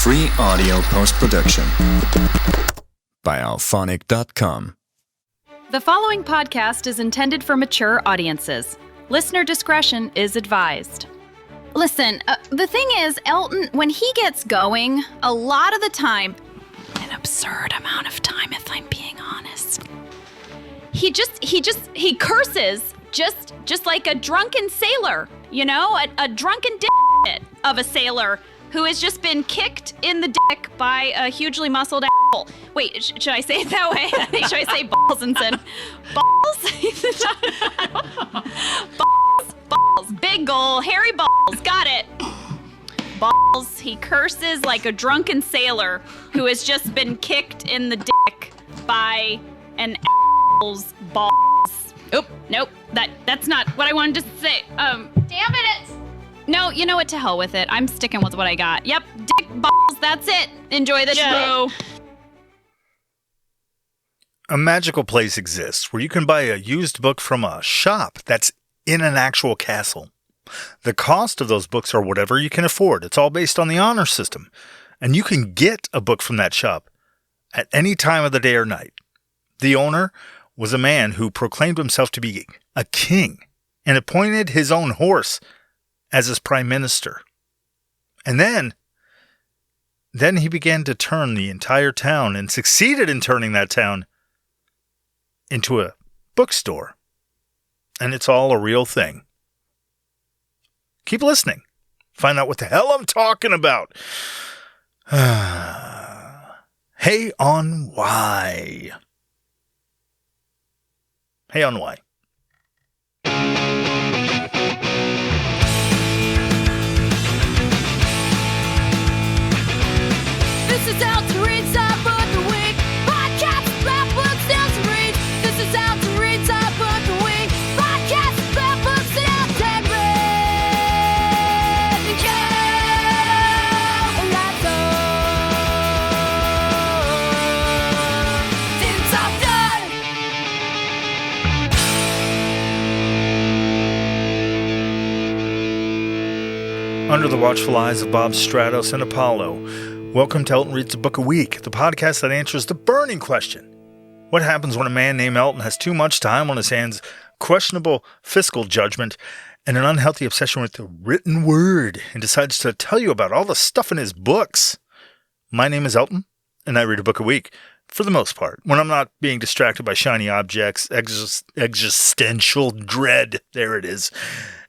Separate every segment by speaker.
Speaker 1: free audio post-production by alphonic.com.
Speaker 2: The following podcast is intended for mature audiences. Listener discretion is advised. Listen, the thing is, Elton, when he gets going, a lot of the time, an absurd amount of time if I'm being honest, he curses just like a drunken sailor, you know, a drunken dick of a sailor who has just been kicked in the dick by a hugely muscled asshole. Wait, should I say it that way? Should I say balls instead? Balls? Balls. Big ol' hairy balls. Got it. Balls. He curses like a drunken sailor who has just been kicked in the dick by an asshole's balls. Oop, nope. That's not what I wanted to say. Damn it! No, you know what? To hell with it. I'm sticking with what I got. Yep, dick balls. That's it. Enjoy the show.
Speaker 3: A magical place exists where you can buy a used book from a shop that's in an actual castle. The cost of those books are whatever you can afford. It's all based on the honor system. And you can get a book from that shop at any time of the day or night. The owner was a man who proclaimed himself to be a king and appointed his own horse as his prime minister. And then he began to turn the entire town and succeeded in turning that town into a bookstore. And it's all a real thing. Keep listening. Find out what the hell I'm talking about. Hay-on-Wye. Hay-on-Wye.
Speaker 4: This is out to read some book a week. Podcast about books down to read. This is out to read some book a week. Podcast about books down to read. Yeah, and that's all. Since I've done.
Speaker 3: Under the watchful eyes of Bob Stratos and Apollo, welcome to Elton Reads a Book a Week, the podcast that answers the burning question. What happens when a man named Elton has too much time on his hands, questionable fiscal judgment, and an unhealthy obsession with the written word, and decides to tell you about all the stuff in his books? My name is Elton, and I read a book a week, for the most part, when I'm not being distracted by shiny objects, existential dread, there it is,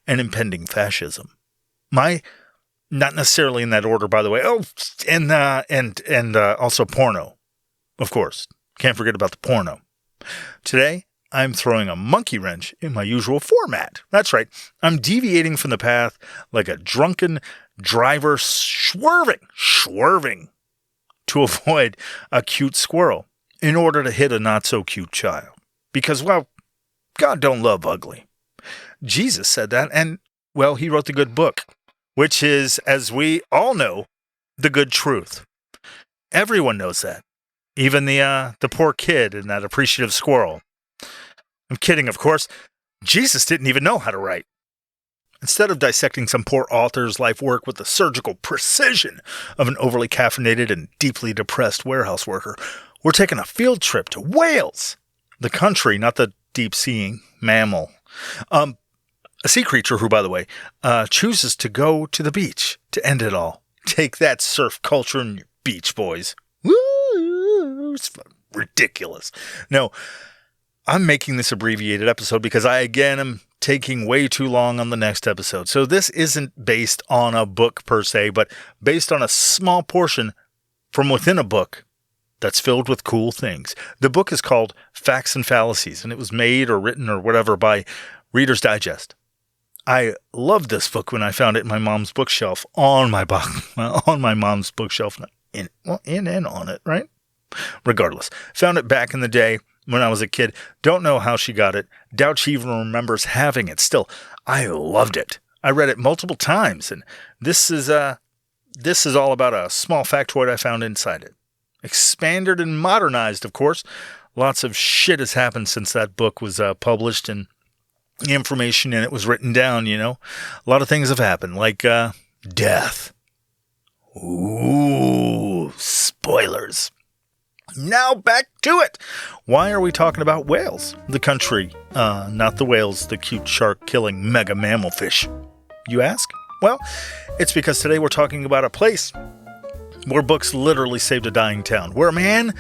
Speaker 3: and impending fascism. Not necessarily in that order, by the way. Oh, and also porno, of course. Can't forget about the porno. Today, I'm throwing a monkey wrench in my usual format. That's right. I'm deviating from the path like a drunken driver swerving to avoid a cute squirrel in order to hit a not-so-cute child. Because, well, God don't love ugly. Jesus said that, and, well, he wrote the good book, which is, as we all know, the good truth. Everyone knows that. Even the poor kid and that appreciative squirrel. I'm kidding, of course. Jesus didn't even know how to write. Instead of dissecting some poor author's life work with the surgical precision of an overly caffeinated and deeply depressed warehouse worker, we're taking a field trip to Wales. The country, not the deep-seeing mammal. A sea creature who, by the way, chooses to go to the beach to end it all. Take that, surf culture and your beach boys. Woo! It's ridiculous. No, I'm making this abbreviated episode because I, again, am taking way too long on the next episode. So this isn't based on a book per se, but based on a small portion from within a book that's filled with cool things. The book is called Facts and Fallacies, and it was made or written or whatever by Reader's Digest. I loved this book when I found it in my mom's bookshelf, on my mom's bookshelf, in and on it, right? Regardless, found it back in the day when I was a kid. Don't know how she got it. Doubt she even remembers having it. Still, I loved it. I read it multiple times, and this is all about a small factoid I found inside it. Expanded and modernized, of course. Lots of shit has happened since that book was published, and the information in it was written down, you know. A lot of things have happened, like death. Ooh. yours. Now back to it. Why are we talking about whales? The country, not the whales, the cute shark-killing mega mammal fish, you ask? Well, it's because today we're talking about a place where books literally saved a dying town, where a man,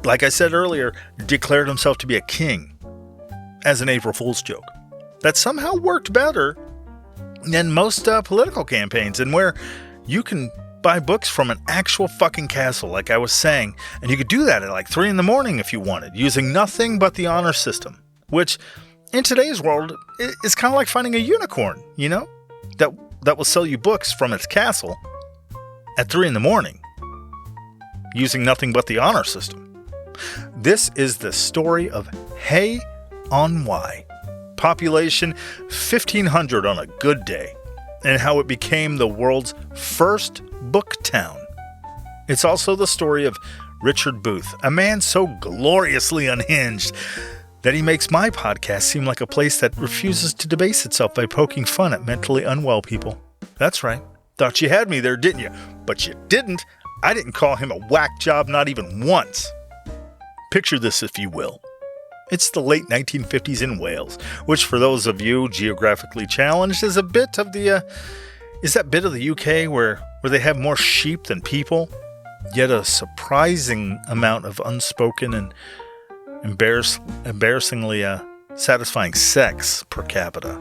Speaker 3: like I said earlier, declared himself to be a king as an April Fool's joke. That somehow worked better than most political campaigns, and where you can buy books from an actual fucking castle, like I was saying, and you could do that at like 3 a.m. if you wanted, using nothing but the honor system, which in today's world is kind of like finding a unicorn, you know, that will sell you books from its castle at 3 a.m. using nothing but the honor system. This is the story of Hay-on-Wye, population 1,500 on a good day, and how it became the world's first book town. It's also the story of Richard Booth, a man so gloriously unhinged that he makes my podcast seem like a place that refuses to debase itself by poking fun at mentally unwell people. That's right. Thought you had me there, didn't you? But you didn't. I didn't call him a whack job, not even once. Picture this, if you will. It's the late 1950s in Wales, which for those of you geographically challenged is a bit of the, is that bit of the UK where they have more sheep than people, yet a surprising amount of unspoken and embarrassingly satisfying sex per capita.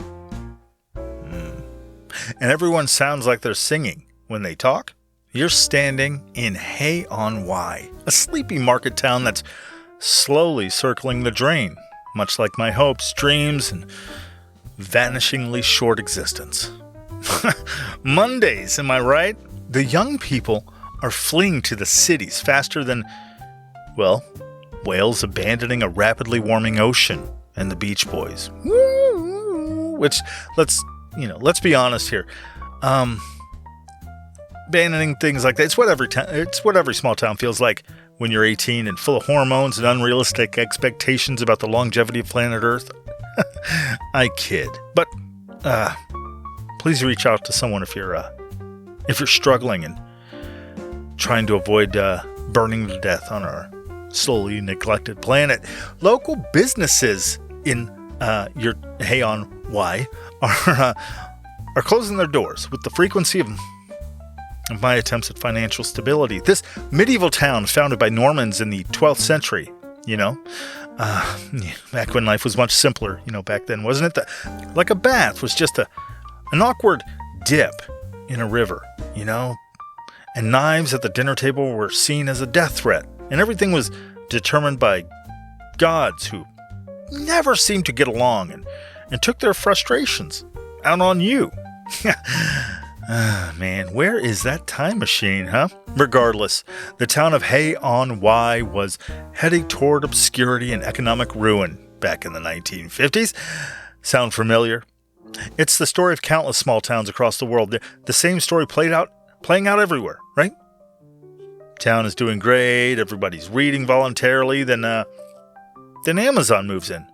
Speaker 3: And everyone sounds like they're singing when they talk. You're standing in Hay-on-Wye, a sleepy market town that's slowly circling the drain, much like my hopes, dreams, and vanishingly short existence. Mondays, am I right? The young people are fleeing to the cities faster than, well, whales abandoning a rapidly warming ocean and the Beach Boys. Which, let's be honest here. Abandoning things like that, it's what every small town feels like when you're 18 and full of hormones and unrealistic expectations about the longevity of planet Earth. I kid. But please reach out to someone if you're struggling and trying to avoid burning to death on our slowly neglected planet. Local businesses in your Hay-on-Wye are closing their doors with the frequency of my attempts at financial stability. This medieval town founded by Normans in the 12th century, back when life was much simpler, back then, wasn't it? Like a bath was just an awkward dip in a river, and knives at the dinner table were seen as a death threat, and everything was determined by gods who never seemed to get along and took their frustrations out on you. Man, where is that time machine, huh? Regardless, the town of Hay-on-Wye was heading toward obscurity and economic ruin back in the 1950s. Sound familiar? It's the story of countless small towns across the world. The same story playing out everywhere, right? Town is doing great, everybody's reading voluntarily, then Amazon moves in.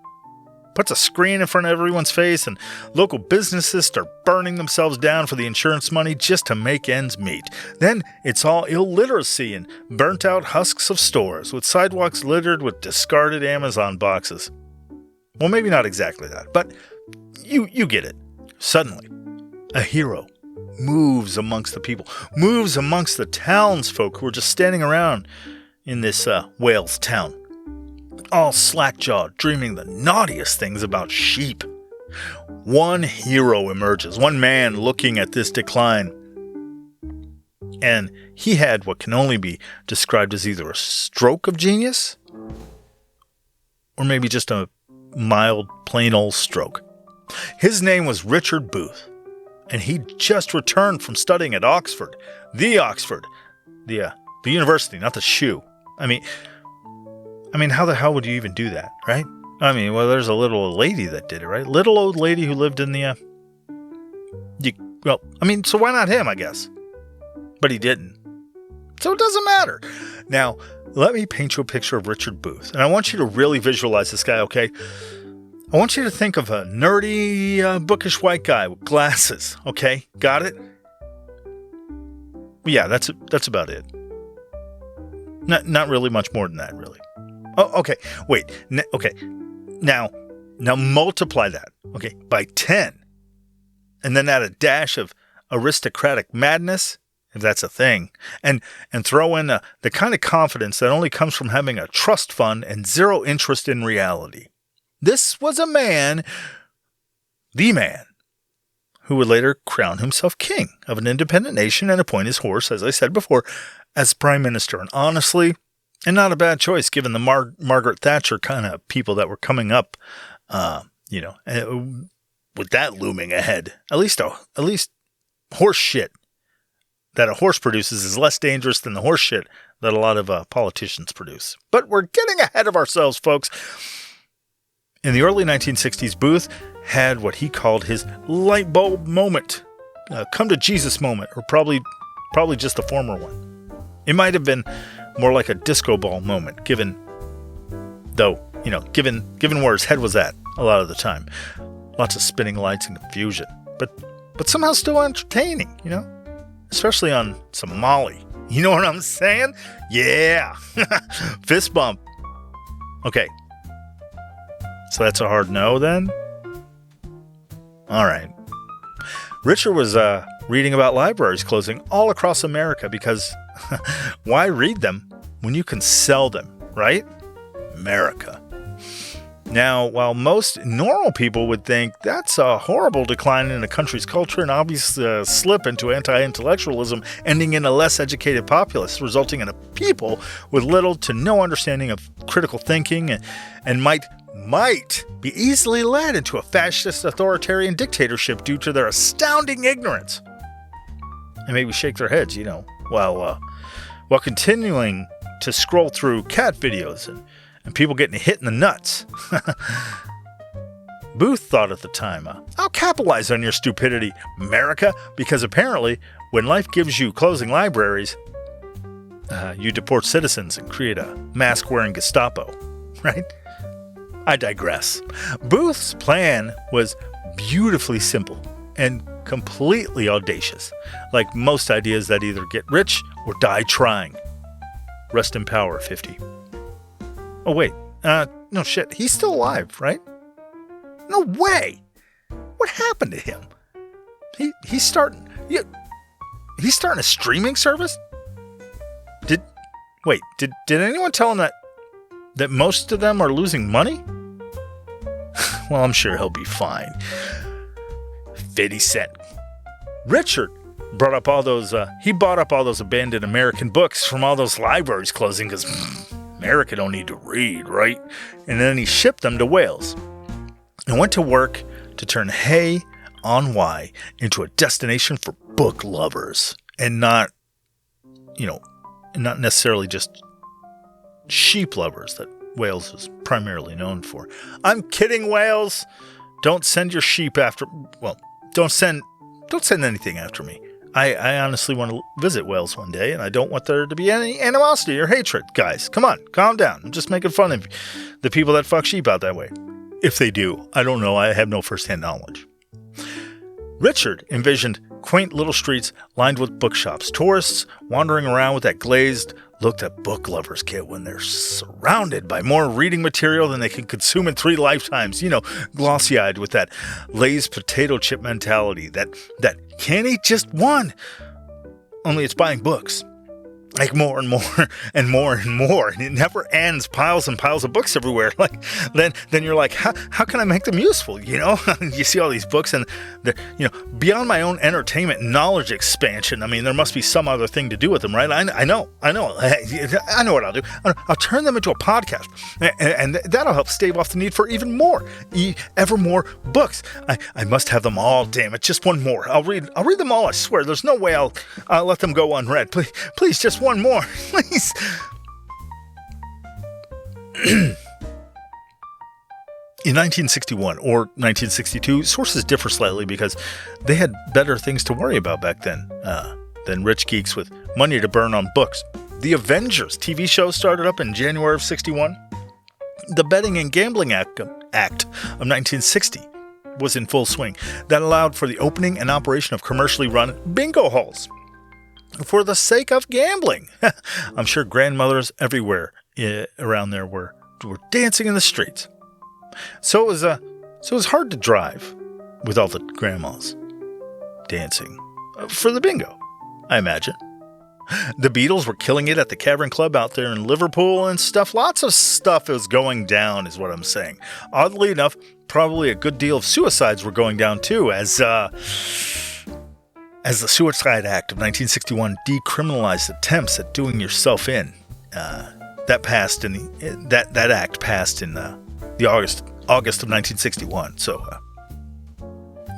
Speaker 3: Puts a screen in front of everyone's face, and local businesses start burning themselves down for the insurance money just to make ends meet. Then it's all illiteracy and burnt-out husks of stores, with sidewalks littered with discarded Amazon boxes. Well, maybe not exactly that, but you get it. Suddenly, a hero moves amongst the people, moves amongst the townsfolk who are just standing around in this Wales town, all slack-jawed, dreaming the naughtiest things about sheep. One hero emerges, one man looking at this decline, and he had what can only be described as either a stroke of genius or maybe just a mild, plain old stroke. His name was Richard Booth, and he'd just returned from studying at Oxford. The university, not the shoe. I mean, how the hell would you even do that, right? Well, there's a little old lady that did it, right? Little old lady who lived in the, so why not him, I guess? But he didn't. So it doesn't matter. Now, let me paint you a picture of Richard Booth, and I want you to really visualize this guy, okay? I want you to think of a nerdy, bookish white guy with glasses, okay? Got it? Yeah, that's about it. Not really much more than that, really. Oh, okay. Wait. Okay. Now multiply that, okay, by 10. And then add a dash of aristocratic madness, if that's a thing, and throw in the kind of confidence that only comes from having a trust fund and zero interest in reality. This was the man, who would later crown himself king of an independent nation and appoint his horse, as I said before, as prime minister. And honestly, and not a bad choice given the Margaret Thatcher kind of people that were coming up, with that looming ahead. At least horse shit that a horse produces is less dangerous than the horse shit that a lot of politicians produce. But we're getting ahead of ourselves, folks. In the early 1960s, Booth had what he called his light bulb moment, come to Jesus moment, or probably just the former one. It might have been more like a disco ball moment, given where his head was at a lot of the time. Lots of spinning lights and confusion, but somehow still entertaining, especially on some Molly. You know what I'm saying? Yeah. Fist bump. Okay. So that's a hard no then? All right. Richard was reading about libraries closing all across America because why read them when you can sell them, right? America. Now, while most normal people would think that's a horrible decline in a country's culture and obvious slip into anti-intellectualism, ending in a less educated populace, resulting in a people with little to no understanding of critical thinking and might be easily led into a fascist authoritarian dictatorship due to their astounding ignorance. And maybe shake their heads, while continuing to scroll through cat videos and people getting hit in the nuts. Booth thought at the time, I'll capitalize on your stupidity, America, because apparently when life gives you closing libraries, you deport citizens and create a mask-wearing Gestapo, right? I digress. Booth's plan was beautifully simple and completely audacious, like most ideas that either get rich or die trying. Rest in power, 50. Oh, wait. No shit. He's still alive, right? No way. What happened to him? He's starting a streaming service? Did anyone tell him that most of them are losing money? Well, I'm sure he'll be fine. 50 Cent. Richard brought up all those, he bought up all those abandoned American books from all those libraries closing because America don't need to read, right? And then he shipped them to Wales and went to work to turn Hay-on-Wye into a destination for book lovers and not necessarily just sheep lovers that Wales is primarily known for. I'm kidding, Wales. Don't send your sheep after, don't send anything after me. I honestly want to visit Wales one day, and I don't want there to be any animosity or hatred. Guys, come on, calm down. I'm just making fun of the people that fuck sheep out that way. If they do, I don't know. I have no firsthand knowledge. Richard envisioned quaint little streets lined with bookshops, tourists wandering around with that glazed look that book lovers get when they're surrounded by more reading material than they can consume in 3 lifetimes. Glossy-eyed with that Lay's potato chip mentality that can't eat just one. Only it's buying books. Like more and more and more and more. And it never ends. Piles and piles of books everywhere. Like then you're like, how can I make them useful? You see all these books and they're, beyond my own entertainment and knowledge expansion. I mean, there must be some other thing to do with them, right? I know. I know what I'll do. I'll turn them into a podcast, and that'll help stave off the need for even more, ever more books. I must have them all. Damn it, just one more. I'll read them all. I swear. There's no way I'll let them go unread. Please, just one more, please. In 1961 or 1962, sources differ slightly because they had better things to worry about back then than rich geeks with money to burn on books. The Avengers TV show started up in January of 61. The Betting and Gambling Act of 1960 was in full swing. That allowed for the opening and operation of commercially run bingo halls. for the sake of gambling. I'm sure grandmothers everywhere around there were dancing in the streets. So it was hard to drive with all the grandmas dancing for the bingo, I imagine. The Beatles were killing it at the Cavern Club out there in Liverpool and stuff. Lots of stuff was going down, is what I'm saying. Oddly enough, probably a good deal of suicides were going down too, as the Suicide Act of 1961 decriminalized attempts at doing yourself in. That act passed in the August of 1961. So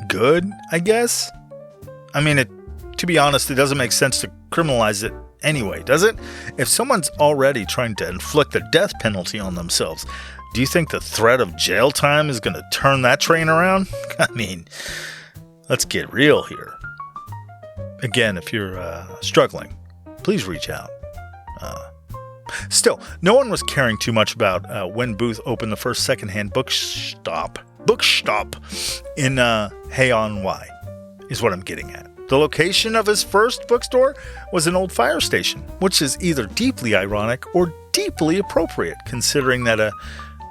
Speaker 3: good, I guess. I mean, to be honest, it doesn't make sense to criminalize it anyway, does it? If someone's already trying to inflict the death penalty on themselves, do you think the threat of jail time is going to turn that train around? I mean, let's get real here. Again, if you're struggling, please reach out. Still, no one was caring too much about when Booth opened the first secondhand bookstop in Hay-on-Wye, is what I'm getting at. The location of his first bookstore was an old fire station, which is either deeply ironic or deeply appropriate, considering that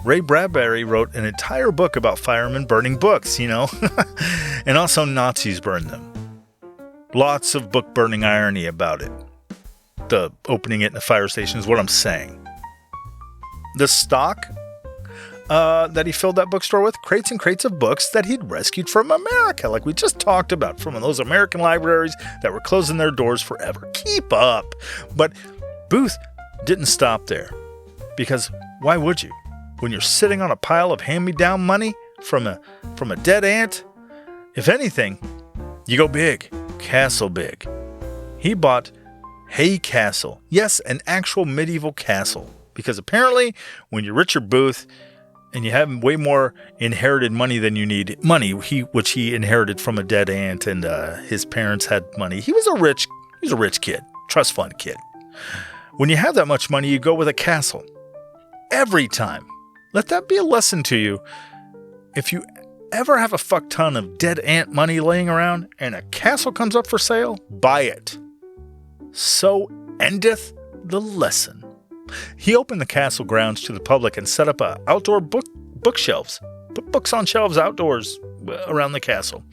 Speaker 3: Ray Bradbury wrote an entire book about firemen burning books, and also Nazis burned them. Lots of book burning irony about it. The opening it in the fire station is what I'm saying. The stock that he filled that bookstore with, crates and crates of books that he'd rescued from America, like we just talked about, from those American libraries that were closing their doors forever. Keep up. But Booth didn't stop there, because why would you? When you're sitting on a pile of hand-me-down money from a dead aunt, if anything, you go big, castle big. He bought Hay Castle. Yes, an actual medieval castle, because apparently when you're Richard Booth and you have way more inherited money than you need, which he inherited from a dead aunt, and his parents had money. He was a rich kid, trust fund kid. When you have that much money, you go with a castle. Every time. Let that be a lesson to you. If you ever have a fuck ton of dead aunt money laying around and a castle comes up for sale, buy it. So endeth the lesson. He opened the castle grounds to the public and set up outdoor bookshelves. Put books on shelves outdoors around the castle.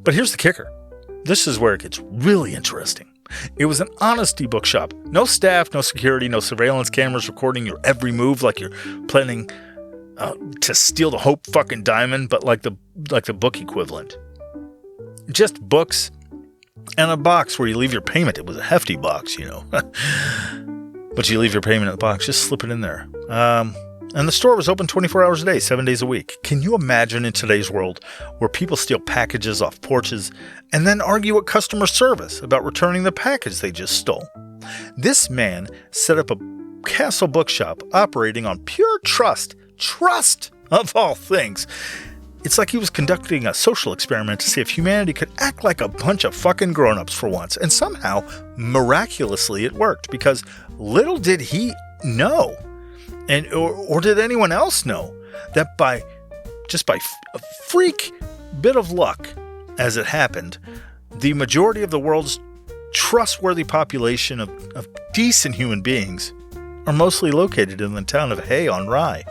Speaker 3: But here's the kicker. This is where it gets really interesting. It was an honesty bookshop. No staff, no security, no surveillance cameras recording your every move like you're planning to steal the Hope fucking Diamond, but like the book equivalent. Just books and a box where you leave your payment. It was a hefty box, But you leave your payment in the box, just slip it in there. And the store was open 24 hours a day, 7 days a week. Can you imagine in today's world where people steal packages off porches and then argue with customer service about returning the package they just stole? This man set up a castle bookshop operating on pure trust of all things. It's like he was conducting a social experiment to see if humanity could act like a bunch of fucking grown-ups for once. And somehow, miraculously, it worked, because little did he know, or did anyone else know, that by a freak bit of luck, as it happened, the majority of the world's trustworthy population of decent human beings are mostly located in the town of Hay-on-Wye.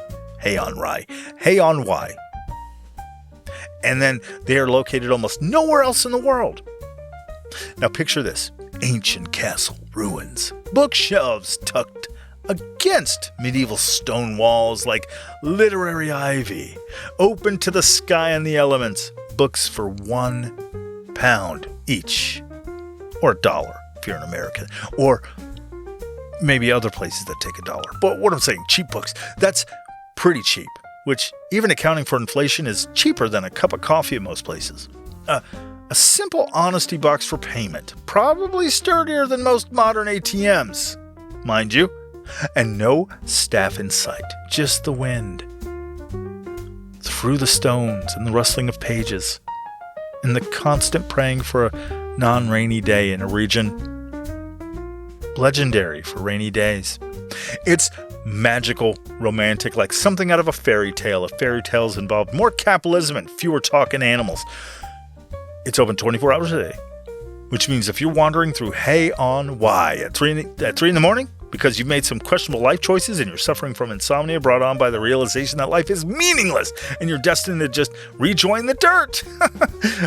Speaker 3: And then they are located almost nowhere else in the world. Now picture this. Ancient castle ruins. Bookshelves tucked against medieval stone walls like literary ivy. Open to the sky and the elements. Books for £1 each. Or $1 if you're an American. Or maybe other places that take $1. But what I'm saying, cheap books. That's pretty cheap. Which, even accounting for inflation, is cheaper than a cup of coffee at most places. A simple honesty box for payment, probably sturdier than most modern ATMs, mind you, and no staff in sight, just the wind. Through the stones and the rustling of pages, and the constant praying for a non-rainy day in a region legendary for rainy days. It's magical, romantic, like something out of a fairy tale. If fairy tales involved more capitalism and fewer talking animals. It's open 24 hours a day, which means if you're wandering through Hay-on-Wye at 3 in the morning because you've made some questionable life choices and you're suffering from insomnia brought on by the realization that life is meaningless and you're destined to just rejoin the dirt,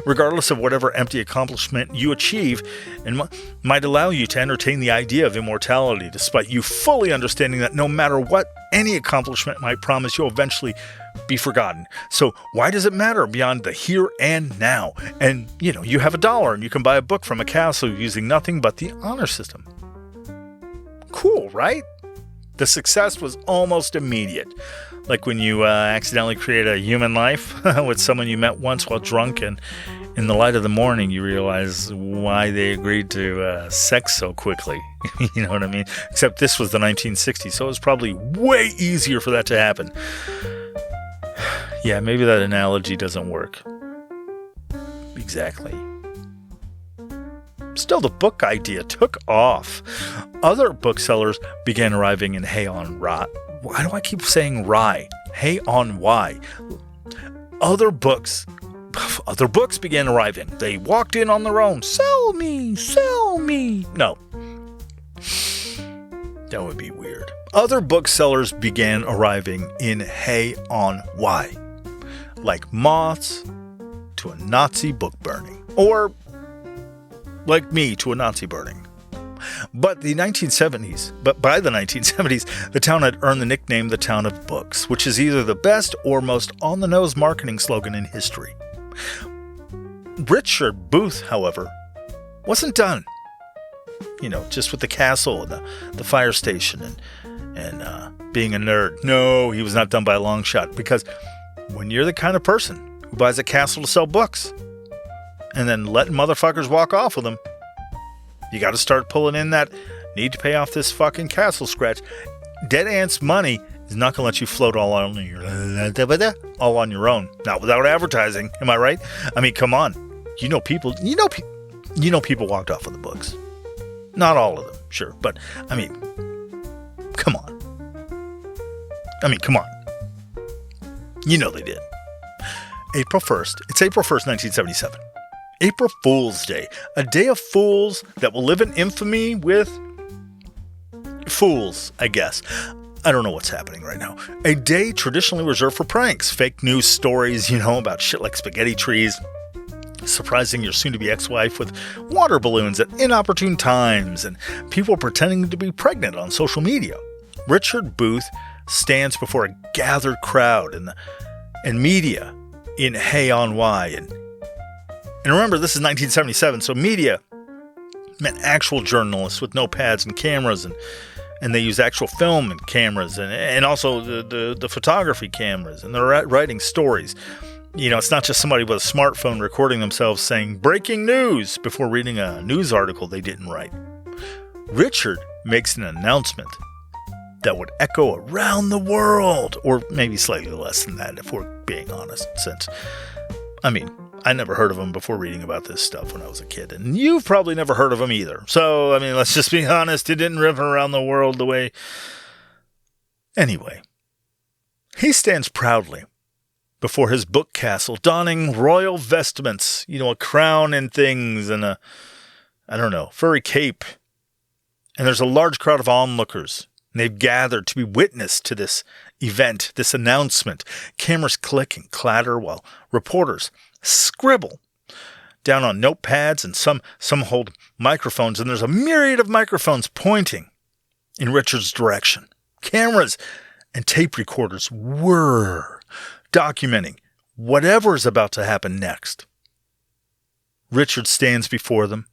Speaker 3: regardless of whatever empty accomplishment you achieve, and might allow you to entertain the idea of immortality, despite you fully understanding that no matter what any accomplishment might promise, you'll eventually be forgotten. So why does it matter beyond the here and now? And, you have $1 and you can buy a book from a castle using nothing but the honor system. Cool, right? The success was almost immediate. Like when you accidentally create a human life with someone you met once while drunk, and in the light of the morning you realize why they agreed to sex so quickly. You know what I mean? Except this was the 1960s, so it was probably way easier for that to happen. Yeah, maybe that analogy doesn't work. Exactly. Still, the book idea took off. Other booksellers began arriving in Hay-on-Wye. Why do I keep saying Rye? Hay-on-Wye. Other books began arriving. They walked in on their own. Sell me, sell me. No. That would be weird. Other booksellers began arriving in Hay-on-Wye, like moths to a Nazi book burning, or like me to a Nazi burning. But by the 1970s, the town had earned the nickname the Town of Books, which is either the best or most on-the-nose marketing slogan in history. Richard Booth, however, wasn't done. Just with the castle and the fire station and being a nerd. No, he was not done by a long shot, because when you're the kind of person who buys a castle to sell books and then letting motherfuckers walk off with them, you got to start pulling in that need to pay off this fucking castle scratch. Dead Ant's money is not going to let you float all on your own. Not without advertising. Am I right? I mean, come on. People walked off with the books. Not all of them, sure, but I mean, come on. They did. April 1st. It's April 1st, 1977. April Fool's Day. A day of fools that will live in infamy with fools, I guess. I don't know what's happening right now. A day traditionally reserved for pranks, fake news stories, about shit like spaghetti trees, surprising your soon-to-be ex-wife with water balloons at inopportune times, and people pretending to be pregnant on social media. Richard Booth stands before a gathered crowd and media in Hay-on-Wye, and remember, this is 1977, so media meant actual journalists with notepads and cameras, and they use actual film and cameras, and also the photography cameras, and they're writing stories. It's not just somebody with a smartphone recording themselves saying breaking news before reading a news article they didn't write. Richard makes an announcement that would echo around the world, or maybe slightly less than that if we're being honest, since, I never heard of him before reading about this stuff when I was a kid, and you've probably never heard of him either. So, let's just be honest, it didn't rip around the world the way... Anyway, he stands proudly before his book castle, donning royal vestments, a crown and things, and a, furry cape. And there's a large crowd of onlookers, and they've gathered to be witness to this event, this announcement. Cameras click and clatter while reporters scribble down on notepads, and some hold microphones, and there's a myriad of microphones pointing in Richard's direction. Cameras and tape recorders whir, documenting whatever is about to happen next. Richard stands before them.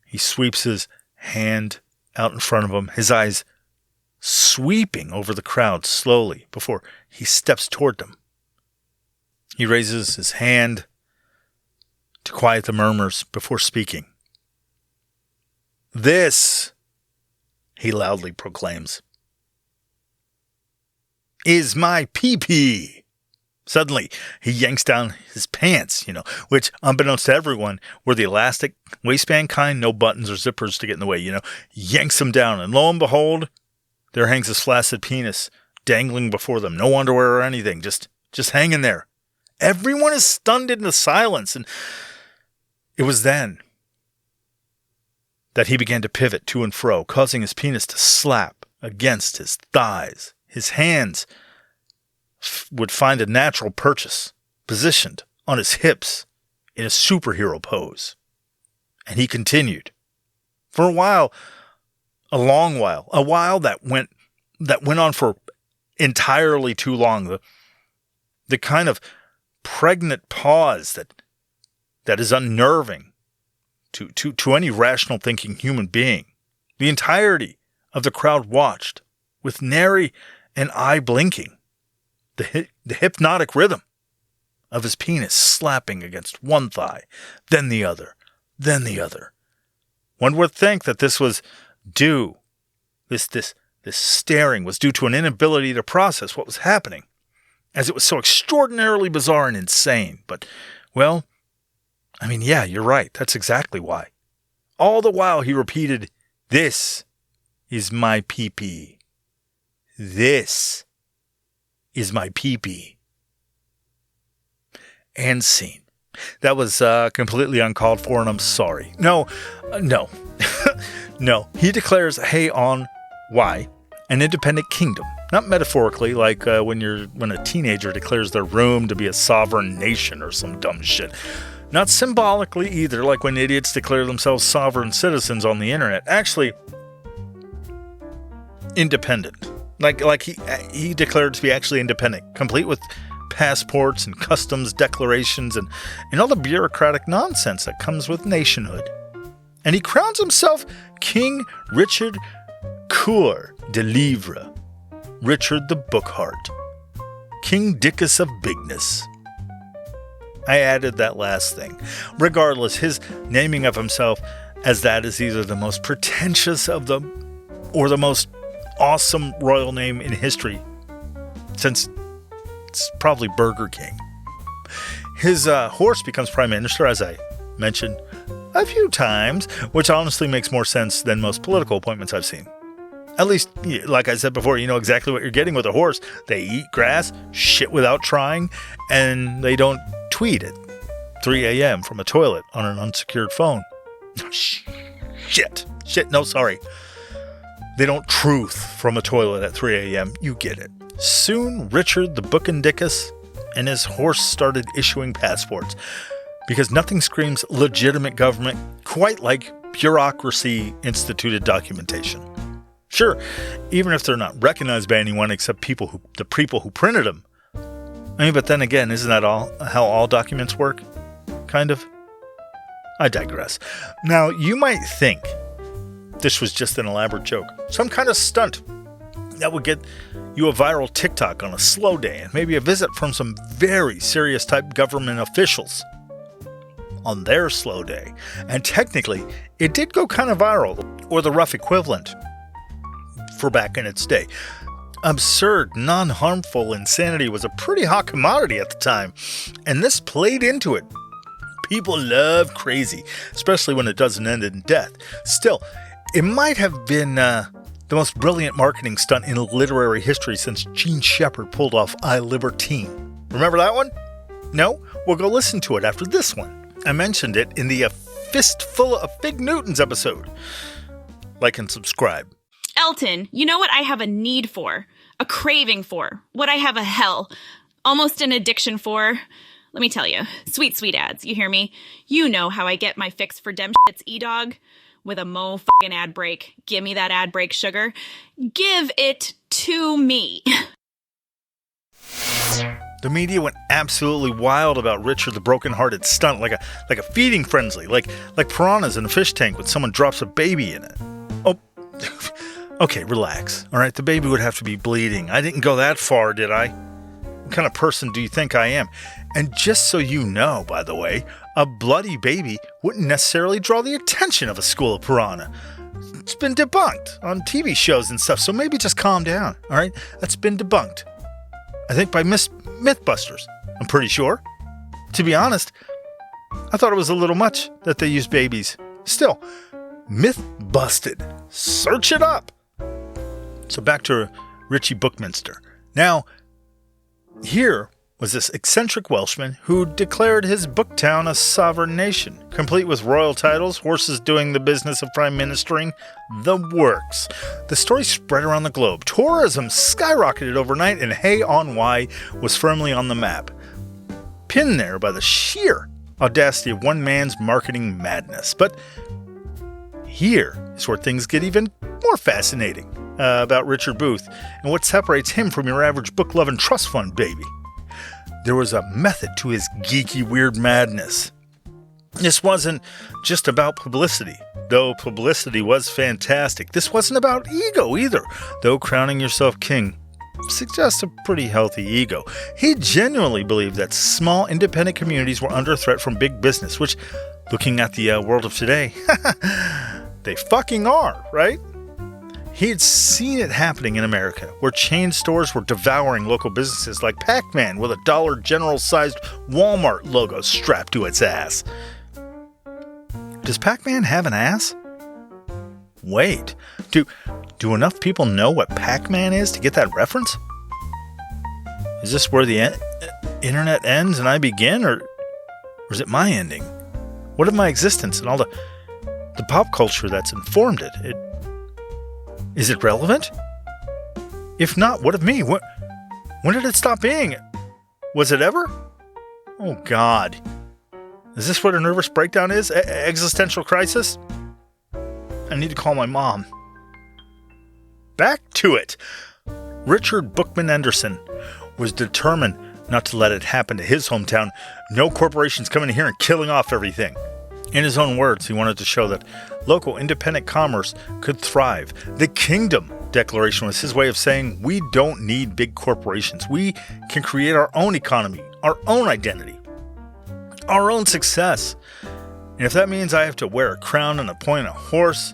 Speaker 3: He sweeps his hand out in front of him, his eyes sweeping over the crowd slowly before he steps toward them. He raises his hand to quiet the murmurs before speaking. "This," he loudly proclaims, "is my pee-pee." Suddenly, he yanks down his pants, which, unbeknownst to everyone, were the elastic waistband kind, no buttons or zippers to get in the way, yanks them down, and lo and behold, there hangs his flaccid penis dangling before them. No underwear or anything, just hanging there. Everyone is stunned into silence, and it was then that he began to pivot to and fro, causing his penis to slap against his thighs. His hands would find a natural purchase, positioned on his hips in a superhero pose. And he continued. For a while, a long while, a while that went on for entirely too long. The kind of pregnant pause that is unnerving to any rational thinking human being. The entirety of the crowd watched, with nary an eye blinking, the hypnotic rhythm of his penis slapping against one thigh, then the other, then the other. One would think that this was due, this staring was due to an inability to process what was happening, as it was so extraordinarily bizarre and insane. But, well, I mean, yeah, you're right. That's exactly why. All the while he repeated, "This is my pee-pee. This is my pee-pee." And scene. That was completely uncalled for, and I'm sorry. No. No. He declares Hay-on-Wye an independent kingdom. Not metaphorically, like when a teenager declares their room to be a sovereign nation or some dumb shit. Not symbolically either, like when idiots declare themselves sovereign citizens on the internet. Actually, independent. Like he declared to be actually independent, complete with passports and customs declarations and all the bureaucratic nonsense that comes with nationhood. And he crowns himself King Richard Coeur de Livre, Richard the Bookheart, King Dickus of Bigness. I added that last thing. Regardless, his naming of himself as that is either the most pretentious of them or the most awesome royal name in history, since it's probably Burger King. His horse becomes prime minister, as I mentioned a few times, which honestly makes more sense than most political appointments I've seen. At least, like I said before, you know exactly what you're getting with a horse. They eat grass, shit without trying, and they don't tweet at 3 a.m. from a toilet on an unsecured phone. Shit, no, sorry. They don't truth from a toilet at 3 a.m. You get it. Soon, Richard the Bookendickus and his horse started issuing passports, because nothing screams legitimate government quite like bureaucracy-instituted documentation. Sure, even if they're not recognized by anyone except the people who printed them. I mean, but then again, isn't that how all documents work? Kind of. I digress. Now, you might think this was just an elaborate joke, some kind of stunt that would get you a viral TikTok on a slow day and maybe a visit from some very serious type government officials on their slow day. And technically, it did go kind of viral, or the rough equivalent for back in its day. Absurd, non-harmful insanity was a pretty hot commodity at the time, and this played into it. People love crazy, especially when it doesn't end in death. Still, it might have been the most brilliant marketing stunt in literary history since Gene Shepard pulled off I Libertine. Remember that one? No? Well, go listen to it after this one. I mentioned it in the Fistful of Fig Newtons episode. Like and subscribe.
Speaker 5: Elton, you know what I have a need for? A craving for? What I have a hell, almost an addiction for? Let me tell you, sweet, sweet ads, you hear me? You know how I get my fix for dem shits, E-Dog? With a mo-f***ing ad break. Give me that ad break, sugar. Give it to me.
Speaker 3: The media went absolutely wild about Richard the broken-hearted stunt, like a feeding frenzy, like piranhas in a fish tank when someone drops a baby in it. Oh, okay, relax. All right, the baby would have to be bleeding. I didn't go that far, did I? What kind of person do you think I am? And just so you know, by the way, a bloody baby wouldn't necessarily draw the attention of a school of piranha. It's been debunked on TV shows and stuff, so maybe just calm down, all right? That's been debunked. I think by Mythbusters, I'm pretty sure. To be honest, I thought it was a little much that they used babies. Still, myth busted. Search it up. So back to Richie Bookminster. Now, here was this eccentric Welshman who declared his book town a sovereign nation, complete with royal titles, horses doing the business of prime ministering, the works. The story spread around the globe. Tourism skyrocketed overnight, and Hay-on-Wye was firmly on the map, pinned there by the sheer audacity of one man's marketing madness. But here is where things get even more fascinating about Richard Booth and what separates him from your average book-loving trust fund baby. There was a method to his geeky, weird madness. This wasn't just about publicity, though publicity was fantastic. This wasn't about ego either, though crowning yourself king suggests a pretty healthy ego. He genuinely believed that small, independent communities were under threat from big business, which, looking at the world of today, they fucking are, right? He had seen it happening in America, where chain stores were devouring local businesses like Pac-Man with a Dollar General-sized Walmart logo strapped to its ass. Does Pac-Man have an ass? Wait, do enough people know what Pac-Man is to get that reference? Is this where the internet ends and I begin, or is it my ending? What of my existence and all the pop culture that's informed it? Is it relevant? If not, what of me? When did it stop being? Was it ever? Oh, God. Is this what a nervous breakdown is? Existential crisis? I need to call my mom. Back to it. Richard Bookman Anderson was determined not to let it happen to his hometown. No corporations coming in here and killing off everything. In his own words, he wanted to show that local independent commerce could thrive. The Kingdom Declaration was his way of saying we don't need big corporations. We can create our own economy, our own identity, our own success. And if that means I have to wear a crown and appoint a horse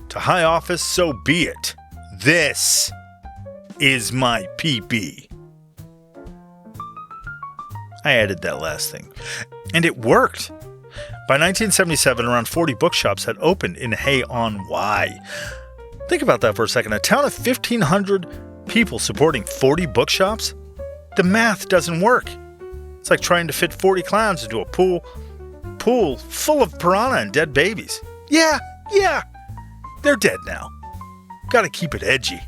Speaker 3: to high office, so be it. This is my PP. I added that last thing. And it worked. By 1977, around 40 bookshops had opened in Hay-on-Wye. Think about that for a second. A town of 1,500 people supporting 40 bookshops? The math doesn't work. It's like trying to fit 40 clowns into a pool full of piranha and dead babies. Yeah, they're dead now. Gotta keep it edgy.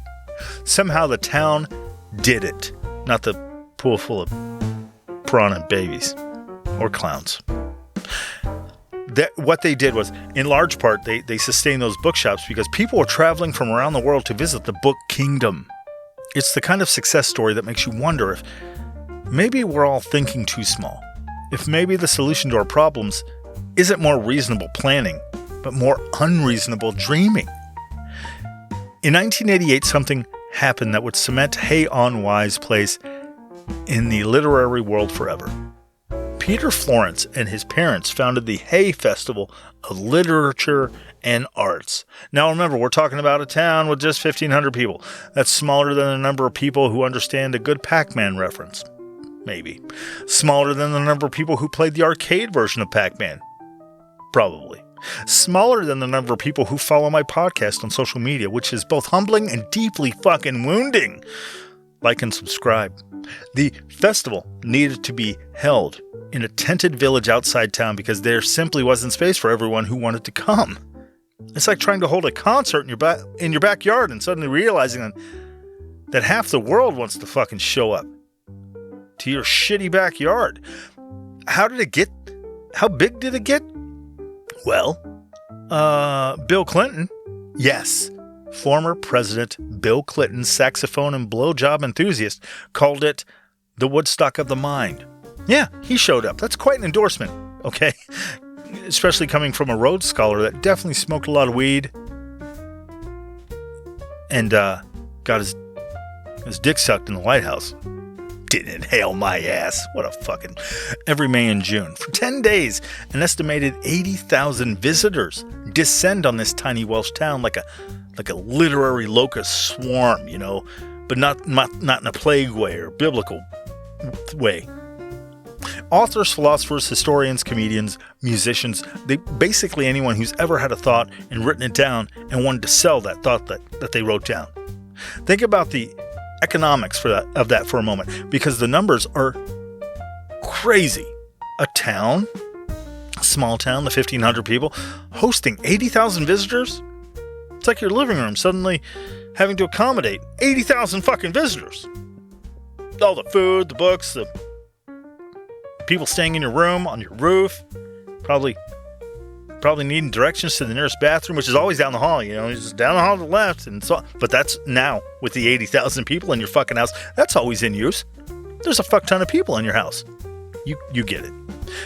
Speaker 3: Somehow the town did it, not the pool full of piranha and babies or clowns. What they did was, in large part, they sustained those bookshops because people were traveling from around the world to visit the book kingdom. It's the kind of success story that makes you wonder if maybe we're all thinking too small. If maybe the solution to our problems isn't more reasonable planning, but more unreasonable dreaming. In 1988, something happened that would cement Hay-on-Wye's place in the literary world forever. Peter Florence and his parents founded the Hay Festival of Literature and Arts. Now remember, we're talking about a town with just 1,500 people. That's smaller than the number of people who understand a good Pac-Man reference. Maybe. Smaller than the number of people who played the arcade version of Pac-Man. Probably. Smaller than the number of people who follow my podcast on social media, which is both humbling and deeply fucking wounding. Like and subscribe. The festival needed to be held in a tented village outside town because there simply wasn't space for everyone who wanted to come. It's like trying to hold a concert in your backyard and suddenly realizing that half the world wants to fucking show up to your shitty backyard. How big did it get? Well, Bill Clinton, yes, former President Bill Clinton, saxophone and blowjob enthusiast, called it the Woodstock of the mind. Yeah, he showed up. That's quite an endorsement, okay? Especially coming from a Rhodes Scholar that definitely smoked a lot of weed and got his dick sucked in the White House. Didn't inhale my ass. What a fucking... Every May and June. For 10 days, an estimated 80,000 visitors descend on this tiny Welsh town like a literary locust swarm, you know, but not in a plague way or biblical way. Authors, philosophers, historians, comedians, musicians, basically anyone who's ever had a thought and written it down and wanted to sell that thought that they wrote down. Think about the economics of that for a moment, because the numbers are crazy. A town, a small town, the 1,500 people, hosting 80,000 visitors? It's like your living room suddenly having to accommodate 80,000 fucking visitors. All the food, the books, the people staying in your room, on your roof, probably needing directions to the nearest bathroom, which is always down the hall, just down the hall to the left. And so, but that's now with the 80,000 people in your fucking house. That's always in use. There's a fuck ton of people in your house. You get it.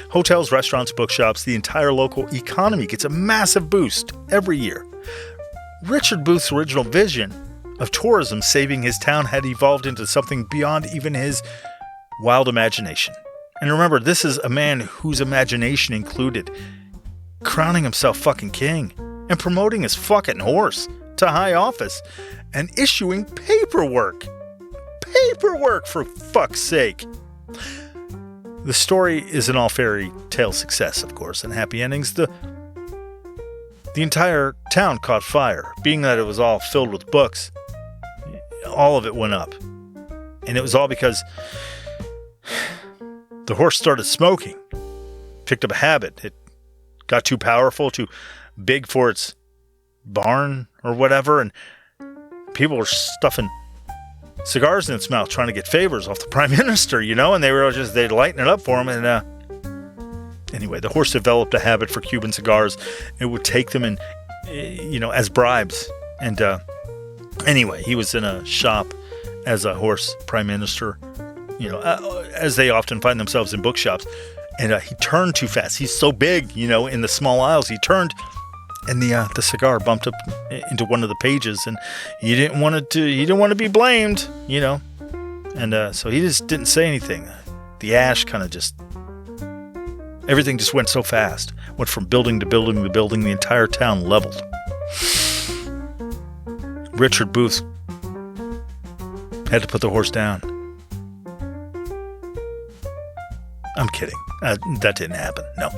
Speaker 3: Hotels, restaurants, bookshops, the entire local economy gets a massive boost every year. Richard Booth's original vision of tourism saving his town had evolved into something beyond even his wild imagination. And remember, this is a man whose imagination included crowning himself fucking king and promoting his fucking horse to high office and issuing paperwork. Paperwork, for fuck's sake. The story is an all fairy tale success, of course, and happy endings. The entire town caught fire. Being that it was all filled with books, all of it went up. And it was all because the horse started smoking, picked up a habit. It got too powerful, too big for its barn or whatever, and people were stuffing cigars in its mouth trying to get favors off the prime minister, and they'd lighten it up for him. And anyway, the horse developed a habit for Cuban cigars. It would take them and as bribes. And anyway, he was in a shop as a horse prime minister, as they often find themselves in bookshops. And he turned too fast. He's so big, in the small aisles. He turned, and the cigar bumped up into one of the pages, and he didn't want to be blamed, And so he just didn't say anything. The ash kind of everything just went so fast. Went from building to building to building. The entire town leveled. Richard Booth had to put the horse down. I'm kidding. That didn't happen. No,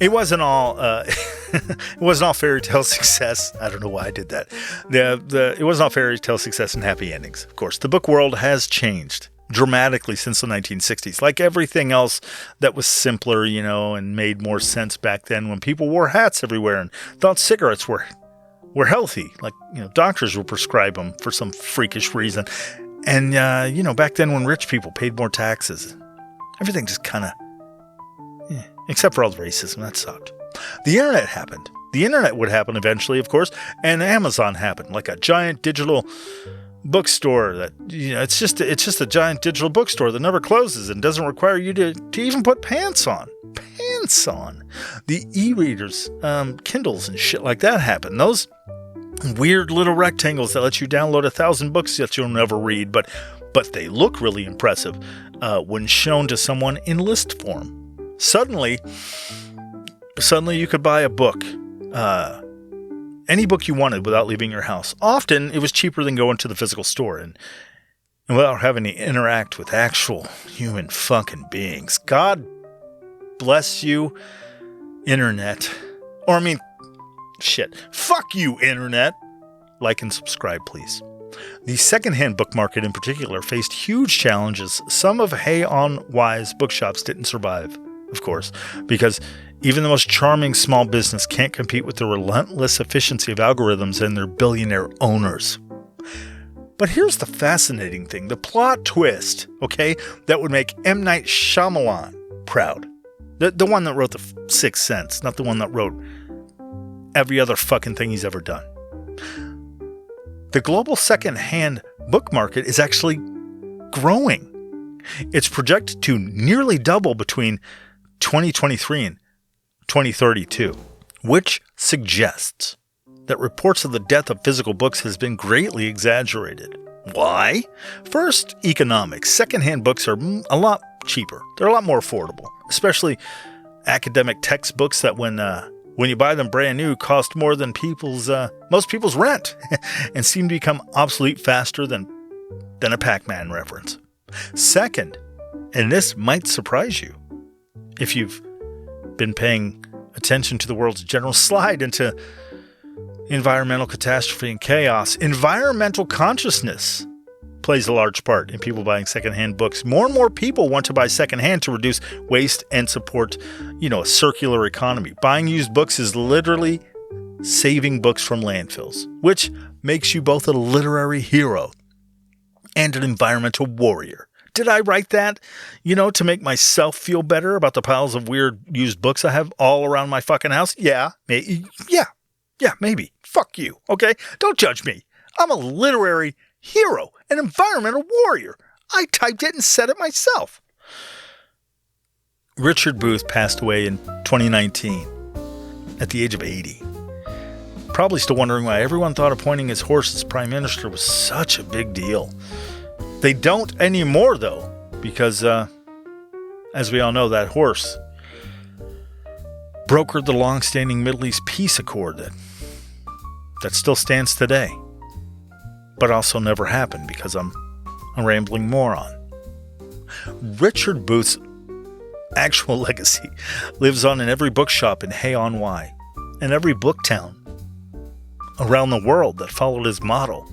Speaker 3: it wasn't all. It wasn't all fairy tale success. I don't know why I did that. It wasn't all fairy tale success and happy endings. Of course, the book world has changed dramatically since the 1960s. Like everything else that was simpler, and made more sense back then, when people wore hats everywhere and thought cigarettes were healthy. Like doctors would prescribe them for some freakish reason. And back then when rich people paid more taxes. Everything just kind of, except for all the racism, that sucked. The internet happened. The internet would happen eventually, of course, and Amazon happened, like a giant digital bookstore that, it's just a giant digital bookstore that never closes and doesn't require you to even put pants on. Pants on. The e-readers, Kindles and shit like that happened. Those weird little rectangles that let you download 1,000 books that you'll never read, but they look really impressive when shown to someone in list form. Suddenly you could buy a book, any book you wanted without leaving your house. Often it was cheaper than going to the physical store and without having to interact with actual human fucking beings. God bless you, internet. Or shit. Fuck you, internet. Like and subscribe, please. The secondhand book market in particular faced huge challenges. Some of Hay-on-Wye's bookshops didn't survive, of course, because even the most charming small business can't compete with the relentless efficiency of algorithms and their billionaire owners. But here's the fascinating thing, the plot twist, okay, that would make M. Night Shyamalan proud. The one that wrote The Sixth Sense, not the one that wrote every other fucking thing he's ever done. The global second-hand book market is actually growing. It's projected to nearly double between 2023 and 2032, which suggests that reports of the death of physical books has been greatly exaggerated. Why? First, economics. Second-hand books are a lot cheaper. They're a lot more affordable, especially academic textbooks that when you buy them brand new, cost more than most people's rent and seem to become obsolete faster than a Pac-Man reference. Second, and this might surprise you if you've been paying attention to the world's general slide into environmental catastrophe and chaos, environmental consciousness plays a large part in people buying secondhand books. More and more people want to buy secondhand to reduce waste and support, a circular economy. Buying used books is literally saving books from landfills, which makes you both a literary hero and an environmental warrior. Did I write that, to make myself feel better about the piles of weird used books I have all around my fucking house? Yeah, maybe. Fuck you, okay? Don't judge me. I'm a literary hero, an environmental warrior. I typed it and said it myself. Richard Booth passed away in 2019 at the age of 80. Probably still wondering why everyone thought appointing his horse as prime minister was such a big deal. They don't anymore, though, because, as we all know, that horse brokered the long-standing Middle East peace accord that still stands today, but also never happened because I'm a rambling moron. Richard Booth's actual legacy lives on in every bookshop in Hay-on-Wye and every book town around the world that followed his motto.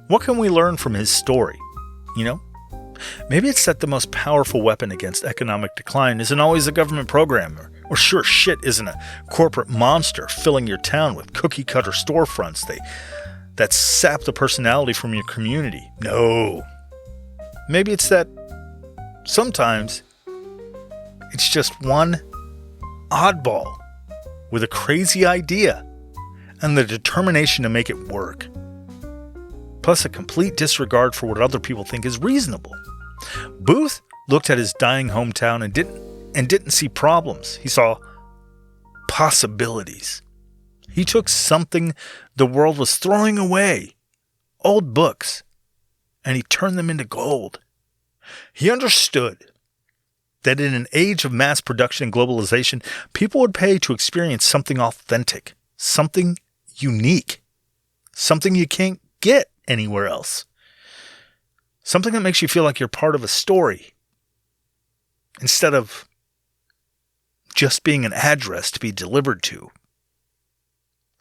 Speaker 3: What can we learn from his story? Maybe it's that the most powerful weapon against economic decline isn't always a government program, or sure shit isn't a corporate monster filling your town with cookie-cutter storefronts that sap the personality from your community. No. Maybe it's that sometimes it's just one oddball with a crazy idea and the determination to make it work. Plus a complete disregard for what other people think is reasonable. Booth looked at his dying hometown and didn't see problems. He saw possibilities. He took something the world was throwing away, old books, and he turned them into gold. He understood that in an age of mass production and globalization, people would pay to experience something authentic, something unique, something you can't get anywhere else. Something that makes you feel like you're part of a story instead of just being an address to be delivered to.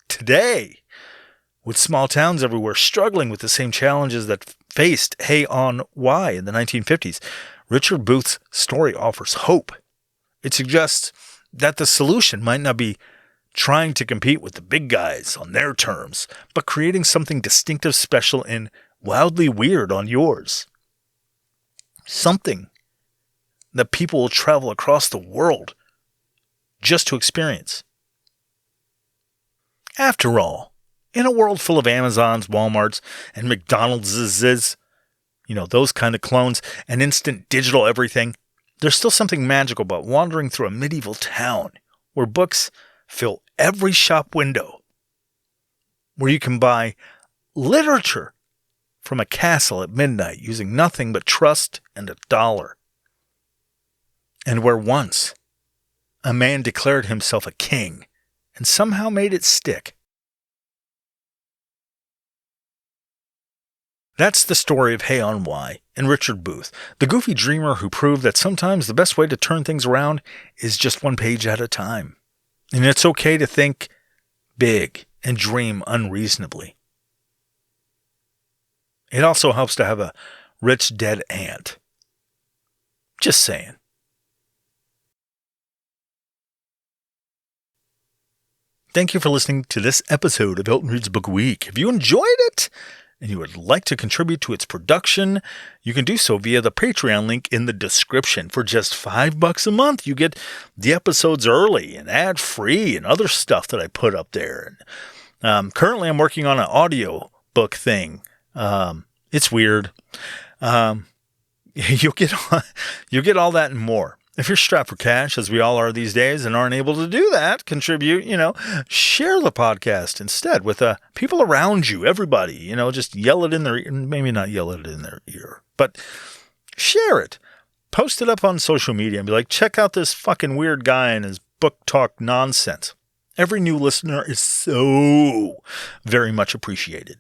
Speaker 3: Today, with small towns everywhere struggling with the same challenges that faced Hay-on-Wye in the 1950s, Richard Booth's story offers hope. It suggests that the solution might not be trying to compete with the big guys on their terms, but creating something distinctive, special, and wildly weird on yours. Something that people will travel across the world just to experience. After all, in a world full of Amazons, Walmarts, and McDonald's, those kind of clones, and instant digital everything, there's still something magical about wandering through a medieval town where books fill every shop window, where you can buy literature from a castle at midnight using nothing but trust and $1, and where once a man declared himself a king and somehow made it stick. That's the story of Hay-on-Wye and Richard Booth, the goofy dreamer who proved that sometimes the best way to turn things around is just one page at a time. And it's okay to think big and dream unreasonably. It also helps to have a rich dead aunt. Just saying. Thank you for listening to this episode of Elton Reads Book Week. If you enjoyed it and you would like to contribute to its production, you can do so via the Patreon link in the description. For just $5 a month, you get the episodes early and ad-free and other stuff that I put up there. Currently, I'm working on an audio book thing. It's weird. You'll get all that and more. If you're strapped for cash, as we all are these days, and aren't able to do that, contribute, share the podcast instead with people around you, everybody, just yell it in their ear, maybe not yell it in their ear, but share it. Post it up on social media and be like, check out this fucking weird guy and his book talk nonsense. Every new listener is so very much appreciated.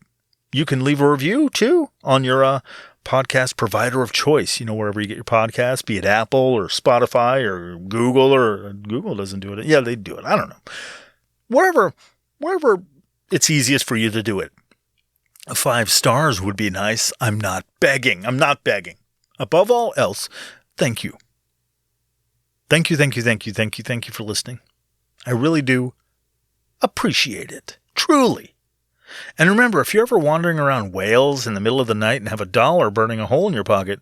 Speaker 3: You can leave a review, too, on your podcast provider of choice, wherever you get your podcasts, be it Apple or Spotify or Google doesn't do it. Yeah, they do it. I don't know. Wherever it's easiest for you to do it. 5 stars would be nice. I'm not begging. Above all else, thank you. Thank you for listening. I really do appreciate it. Truly. And remember, if you're ever wandering around Wales in the middle of the night and have $1 burning a hole in your pocket,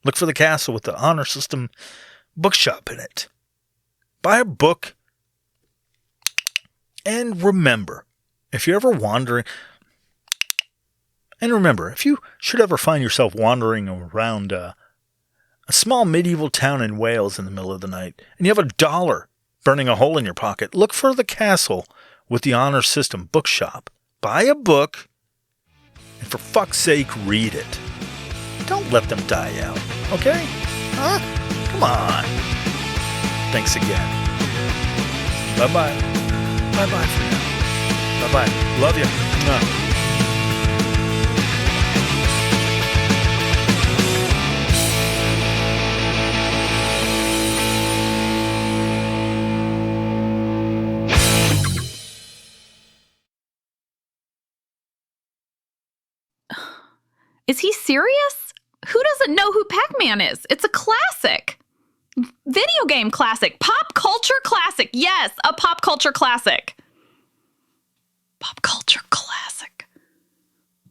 Speaker 3: look for the castle with the honor system bookshop in it. Buy a book. And remember, if you're ever wandering... And remember, if you should ever find yourself wandering around a small medieval town in Wales in the middle of the night, and you have $1 burning a hole in your pocket, look for the castle with the honor system bookshop. Buy a book, and for fuck's sake, read it. Don't let them die out, okay? Huh? Come on. Thanks again. Bye-bye. Bye-bye for now. Bye-bye. Love you. No.
Speaker 2: Is he serious? Who doesn't know who Pac-Man is? It's a classic. Video game classic. Pop culture classic. Yes, a pop culture classic. Pop culture classic.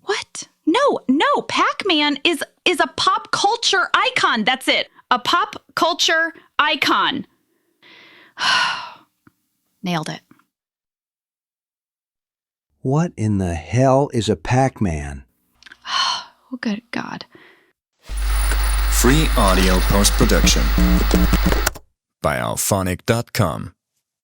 Speaker 2: What? No. Pac-Man is a pop culture icon. That's it. A pop culture icon. Nailed it.
Speaker 6: What in the hell is a Pac-Man?
Speaker 2: Oh, good God.
Speaker 1: Free audio post-production by alphonic.com.